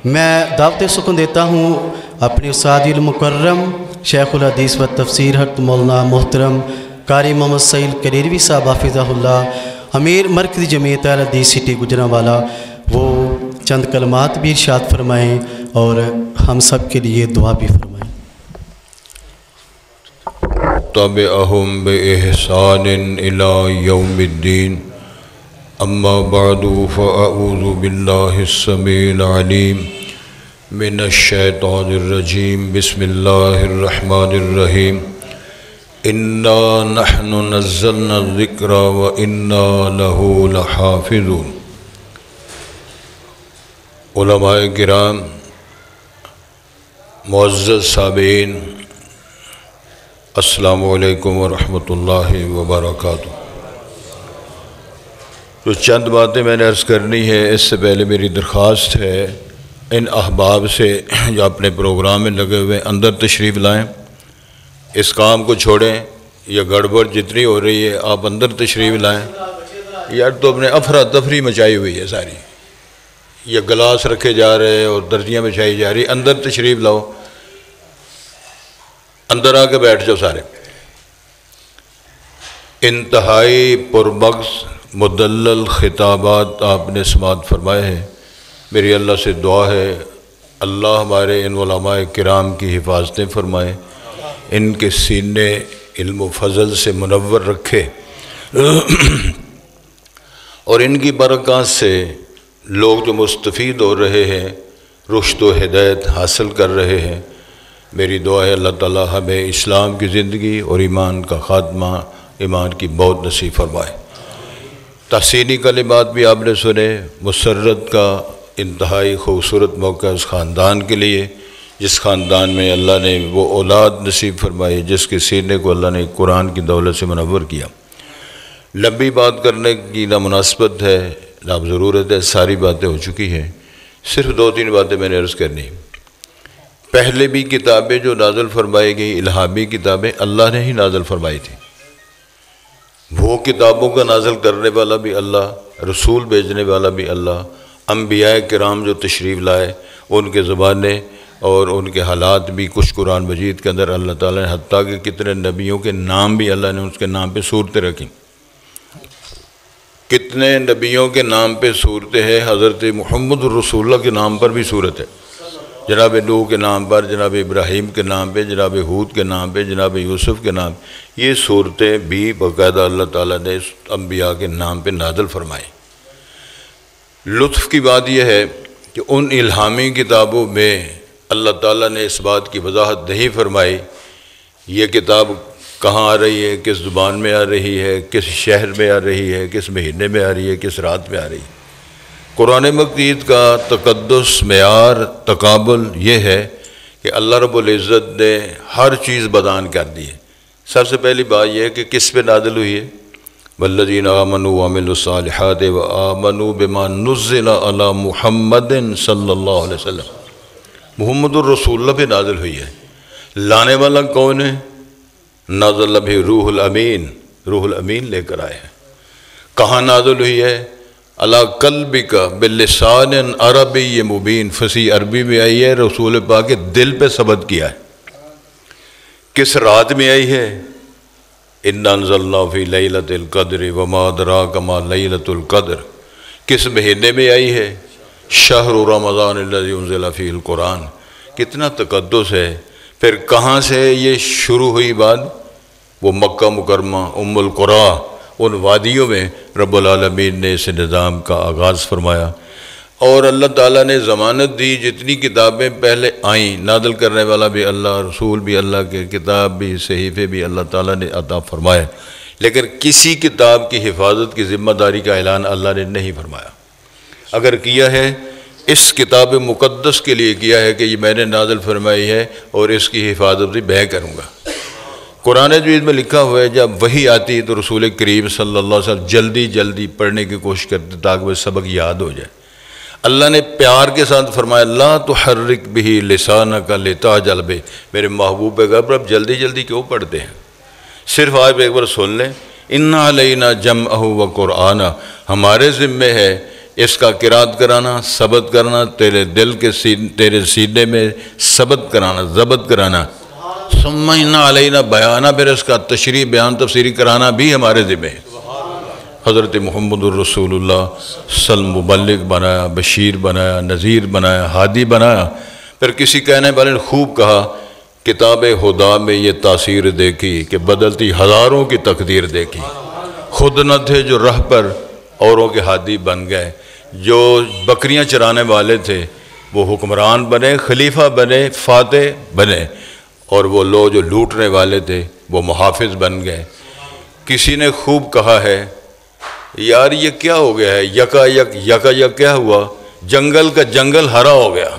میں دعوت سکون دیتا ہوں اپنے استاد المکرم شیخ الحدیث و تفسیر حضرت مولانا محترم قاری محمد سعید کریروی صاحب حافظہ اللہ امیر مرکزی جمعیت اہل حدیث سٹی گجرانوالہ، وہ چند کلمات بھی ارشاد فرمائیں اور ہم سب کے لیے دعا بھی فرمائیں۔ تبعهم بإحسان إلى يوم الدين، أما بعد فأعوذ بالله السميع العليم من الشيطان الرجيم، بسم الله الرحمن الرحيم، إنا نحن نزلنا الذكر وإنا له لحافظون۔ علماء کرام، معزز سامعین، السلام علیکم ورحمۃ اللہ وبرکاتہ۔ تو چند باتیں میں نے عرض کرنی ہے، اس سے پہلے میری درخواست ہے ان احباب سے جو اپنے پروگرام میں لگے ہوئے اندر تشریف لائیں، اس کام کو چھوڑیں، یہ گڑبڑ جتنی ہو رہی ہے آپ اندر تشریف لائیں۔ یار تو اپنے افراتفری مچائی ہوئی ہے ساری، یہ گلاس رکھے جا رہے اور درجیاں بچھائی جا رہی، اندر تشریف لاؤ، اندر آ کے بیٹھ جاؤ سارے۔ انتہائی پرمغز مدلل خطابات آپ نے سماعت فرمائے ہیں۔ میری اللہ سے دعا ہے اللہ ہمارے ان علماء کرام کی حفاظتیں فرمائے، ان کے سینے علم و فضل سے منور رکھے اور ان کی برکات سے لوگ جو مستفید ہو رہے ہیں، رشد و ہدایت حاصل کر رہے ہیں۔ میری دعا ہے اللہ تعالی ہمیں اسلام کی زندگی اور ایمان کا خاتمہ، ایمان کی بہت نصیب فرمائے۔ تحسینی کلمات بھی آپ نے سنے، مسرت کا انتہائی خوبصورت موقع اس خاندان کے لیے، جس خاندان میں اللہ نے وہ اولاد نصیب فرمائی جس کے سینے کو اللہ نے قرآن کی دولت سے منور کیا۔ لمبی بات کرنے کی نہ مناسبت ہے نہ ضرورت ہے، ساری باتیں ہو چکی ہیں، صرف دو تین باتیں میں نے عرض کرنی۔ پہلے بھی کتابیں جو نازل فرمائی گئی الہامی کتابیں اللہ نے ہی نازل فرمائی تھی، وہ کتابوں کا نازل کرنے والا بھی اللہ، رسول بھیجنے والا بھی اللہ، انبیاء کرام جو تشریف لائے ان کے زبانیں اور ان کے حالات بھی کچھ قرآن مجید کے اندر اللہ تعالیٰ نے، حتیٰ کہ کتنے نبیوں کے نام بھی اللہ نے اس کے نام پہ صورتیں رکھیں، کتنے نبیوں کے نام پہ صورتیں ہیں، حضرت محمد رسول اللہ کے نام پر بھی صورت ہے، جناب نوح کے نام پر، جناب ابراہیم کے نام پہ، جناب ہود کے نام پہ، جناب یوسف کے نام، یہ صورتیں بھی باقاعدہ اللہ تعالیٰ نے انبیاء کے نام پہ نازل فرمائی۔ لطف کی بات یہ ہے کہ ان الہامی کتابوں میں اللہ تعالیٰ نے اس بات کی وضاحت نہیں فرمائی یہ کتاب کہاں آ رہی ہے، کس زبان میں آ رہی ہے، کس شہر میں آ رہی ہے، کس مہینے میں آ رہی ہے، کس رات میں آ رہی ہے۔ قرآن مجید کا تقدس، معیار، تقابل یہ ہے کہ اللہ رب العزت نے ہر چیز بیان کر دی ہے۔ سب سے پہلی بات یہ ہے کہ کس پہ نازل ہوئی ہے؟ والذین آمنوا وعملوا الصالحات وآمنوا بما نزل علی محمد صلی اللہ علیہ وسلم، محمد الرسول اللہ پہ نازل ہوئی ہے۔ لانے والا کون ہے؟ نازل بھی روح الامین، روح الامین لے کر آئے ہیں۔ کہاں نازل ہوئی ہے؟ علی قلبک بلسان عربی مبین، فصیح عربی میں آئی ہے، رسول پاک کے دل پہ ثبت کیا ہے۔ کس رات میں آئی ہے؟ انا انزلنا فی لیلۃ القدر وما ادراک ما لیلۃ القدر۔ کس مہینے میں آئی ہے؟ شہر رمضان الذی انزل فیہ القرآن۔ کتنا تقدس ہے۔ پھر کہاں سے یہ شروع ہوئی بات؟ وہ مکہ مکرمہ ام القریٰ، ان وادیوں میں رب العالمین نے اس نظام کا آغاز فرمایا، اور اللہ تعالیٰ نے ضمانت دی جتنی کتابیں پہلے آئیں، نازل کرنے والا بھی اللہ، رسول بھی اللہ کے، کتاب بھی، صحیفے بھی اللہ تعالیٰ نے عطا فرمائے، لیکن کسی کتاب کی حفاظت کی ذمہ داری کا اعلان اللہ نے نہیں فرمایا۔ اگر کیا ہے اس کتاب مقدس کے لیے کیا ہے کہ یہ میں نے نازل فرمائی ہے اور اس کی حفاظت بھی میں کروں گا۔ قرآن مجید میں لکھا ہوا ہے جب وحی آتی تو رسول کریم صلی اللہ علیہ وسلم جلدی جلدی پڑھنے کی کوشش کرتے تاکہ وہ سبق یاد ہو جائے۔ اللہ نے پیار کے ساتھ فرمایا لا تحرک بہ لسانک لتعجل بہ، میرے محبوب پیغمبر اب جلدی جلدی کیوں پڑھتے ہیں؟ صرف آپ ایک بار سن لیں، انا علینا جمعہ و قرآن، ہمارے ذمے ہے اس کا قرات کرانا، ثبت کرنا، تیرے دل کے تیرے سینے میں ثبت کرانا، ضبط کرانا، ثم ان علینا بیانہ، پھر اس کا تشریح بیان تفسیری کرانا بھی ہمارے ذمہ ہے۔ حضرت محمد الرسول اللہ صلی اللہ علیہ وسلم مبلغ بنایا، بشیر بنایا، نذیر بنایا، ہادی بنایا۔ پھر کسی کہنے والے نے خوب کہا، کتاب خدا میں یہ تاثیر دیکھی کہ بدلتی ہزاروں کی تقدیر دیکھی، خود نہ تھے جو راہ پر اوروں کے ہادی بن گئے، جو بکریاں چرانے والے تھے وہ حکمران بنے، خلیفہ بنے، فاتح بنے، اور وہ لوگ جو لوٹنے والے تھے وہ محافظ بن گئے۔ کسی نے خوب کہا ہے، یار یہ کیا ہو گیا ہے، یکا یک کیا ہوا، جنگل کا جنگل ہرا ہو گیا۔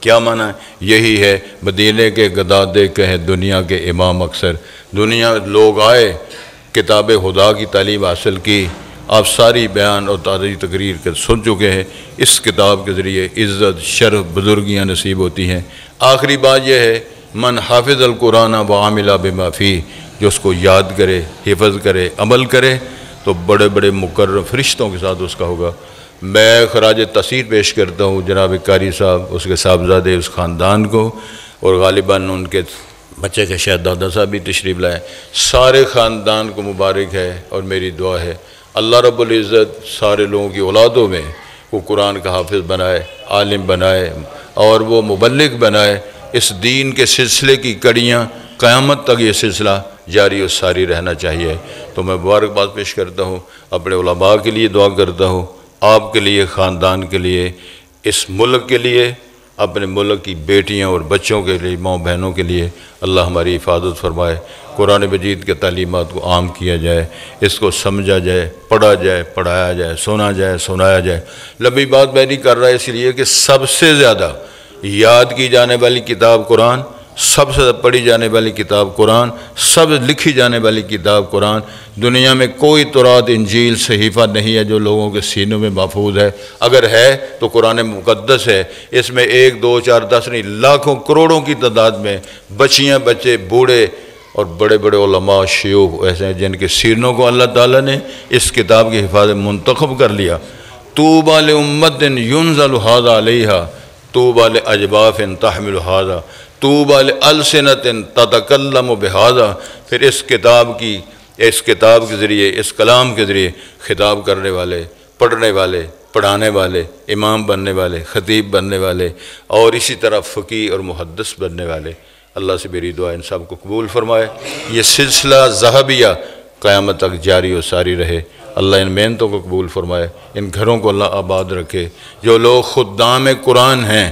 کیا معنی ہے؟ یہی ہے مدینے کے گدادے کہیں دنیا کے امام اکثر، دنیا لوگ آئے، کتاب خدا کی تعلیم حاصل کی، آپ ساری بیان اور تاریخی تقریر کے سن چکے ہیں۔ اس کتاب کے ذریعے عزت، شرف، بزرگیاں نصیب ہوتی ہیں۔ آخری بات یہ ہے، من حافظ القرآن وعامل بما فیہ، جو اس کو یاد کرے، حفظ کرے، عمل کرے تو بڑے بڑے مقرر فرشتوں کے ساتھ اس کا ہوگا۔ میں خراج تحسین پیش کرتا ہوں جناب قاری صاحب، اس کے صاحبزادے، اس خاندان کو، اور غالباً ان کے بچے کے شاید دادا صاحب بھی تشریف لائے، سارے خاندان کو مبارک ہے، اور میری دعا ہے اللہ رب العزت سارے لوگوں کی اولادوں میں وہ قرآن کا حافظ بنائے، عالم بنائے، اور وہ مبلغ بنائے۔ اس دین کے سلسلے کی کڑیاں قیامت تک یہ سلسلہ جاری و ساری رہنا چاہیے۔ تو میں مبارکباد پیش کرتا ہوں، اپنے علماء کے لیے دعا کرتا ہوں، آپ کے لیے، خاندان کے لیے، اس ملک کے لیے، اپنے ملک کی بیٹیاں اور بچوں کے لیے، ماں بہنوں کے لیے اللہ ہماری حفاظت فرمائے۔ قرآن مجید کے تعلیمات کو عام کیا جائے، اس کو سمجھا جائے، پڑھا جائے، پڑھایا جائے، سنا جائے، سنایا جائے۔ لمبی بات میں نہیں کر رہا اس لیے کہ سب سے زیادہ یاد کی جانے والی کتاب قرآن، سب سے پڑھی جانے والی کتاب قرآن، سب لکھی جانے والی کتاب قرآن۔ دنیا میں کوئی تورات، انجیل، صحیفہ نہیں ہے جو لوگوں کے سینوں میں محفوظ ہے۔ اگر ہے تو قرآن مقدس ہے۔ اس میں 1، 2، 4، 10 نہیں، لاکھوں کروڑوں کی تعداد میں بچیاں، بچے، بوڑھے اور بڑے بڑے علماء، شیوخ ایسے ہیں جن کے سینوں کو اللہ تعالیٰ نے اس کتاب کی حفاظت منتخب کر لیا۔ طوبیٰ لأمۃ ينزل ھذا علیہا، طوبیٰ لأجباف تحمل ھذا، طوبیٰ لألسنۃ تتکلم بھذا۔ پھر اس کتاب کے ذریعے، اس کلام کے ذریعے خطاب کرنے والے، پڑھنے والے، پڑھانے والے، امام بننے والے، خطیب بننے والے، اور اسی طرح فقیہ اور محدث بننے والے، اللہ سے میری دعا ان سب کو قبول فرمائے۔ یہ سلسلہ ذہبیہ قیامت تک جاری و ساری رہے۔ اللہ ان محنتوں کو قبول فرمائے، ان گھروں کو اللہ آباد رکھے۔ جو لوگ خدام قرآن ہیں،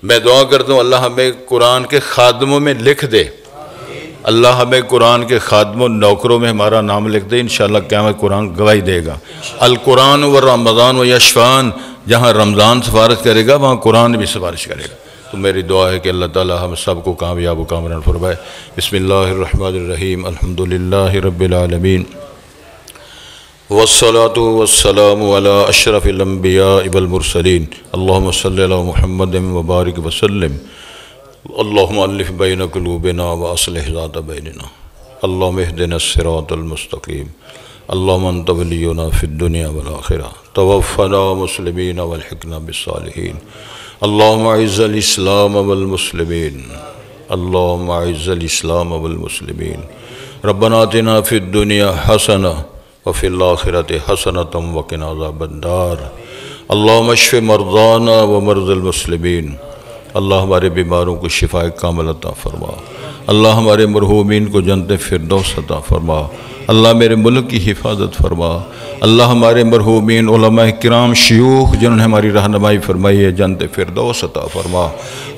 میں دعا کرتا ہوں اللہ ہمیں قرآن کے خادموں میں لکھ دے، اللہ ہمیں قرآن کے خادموں، نوکروں میں ہمارا نام لکھ دے۔ انشاءاللہ قیامت قرآن گواہی دے گا۔ القرآن و رمضان و یشفان، جہاں رمضان سفارش کرے گا وہاں قرآن بھی سفارش کرے گا۔ تو میری دعا ہے کہ اللہ تعالی ہم سب کو کامیاب و کامران فرمائے۔ بسم اللہ الرحمن الرحیم، الحمدللہ رب العالمین، والصلاة والسلام علی اشرف الانبیاء والمرسلین، اللہم صلی علی محمد وبارک وسلم، اللہم الف بین قلوبنا واصلح ذات بیننا، اللہم اہدنا الصراط المستقیم، اللہم انت ولینا فی الدنیا والآخرہ، توفنا مسلمین والحقنا بالصالحین، اللہم اعز الاسلام والمسلمین، اللہم اعز الاسلام والمسلمین، ربنا آتنا فی الدنیا حسنہ وفی الآخرۃ حسنۃ وقنا عذاب النار، اللہم اشف مرضانا ومرضی المسلمین، اللہ ہمارے بیماروں کو شفاء کامل عطا فرما، اللہ ہمارے مرحومین کو جنت فردوس عطا فرما، اللہ میرے ملک کی حفاظت فرما، اللہ ہمارے مرحومین علماء کرام، شیوخ جنہوں نے ہماری رہنمائی فرمائی ہے، جنت فردوس عطا فرما۔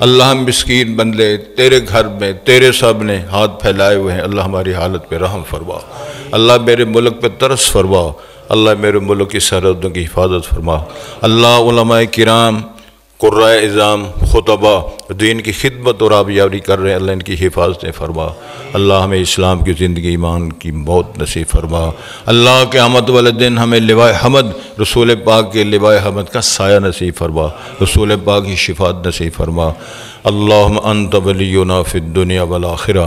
اللہ ہم مسکین بندے تیرے گھر میں تیرے سامنے ہاتھ پھیلائے ہوئے ہیں، اللہ ہماری حالت پہ رحم فرما، اللہ میرے ملک پہ ترس فرما، اللہ میرے ملک کی سرحدوں کی حفاظت فرما، اللہ علماء کرام، قرائے اعظام، خطبہ دین کی خدمت اور آبیاری کر رہے ہیں، اللہ ان کی حفاظت فرما، اللہ ہمیں اسلام کی زندگی، ایمان کی موت نصیب فرما، اللہ قیامت والے دن ہمیں لوائے حمد، رسول پاک کے لوائے حمد کا سایہ نصیب فرما، رسول پاک کی شفاعت نصیب فرما۔ اللہم انت ولینا فی الدنیا والآخرہ،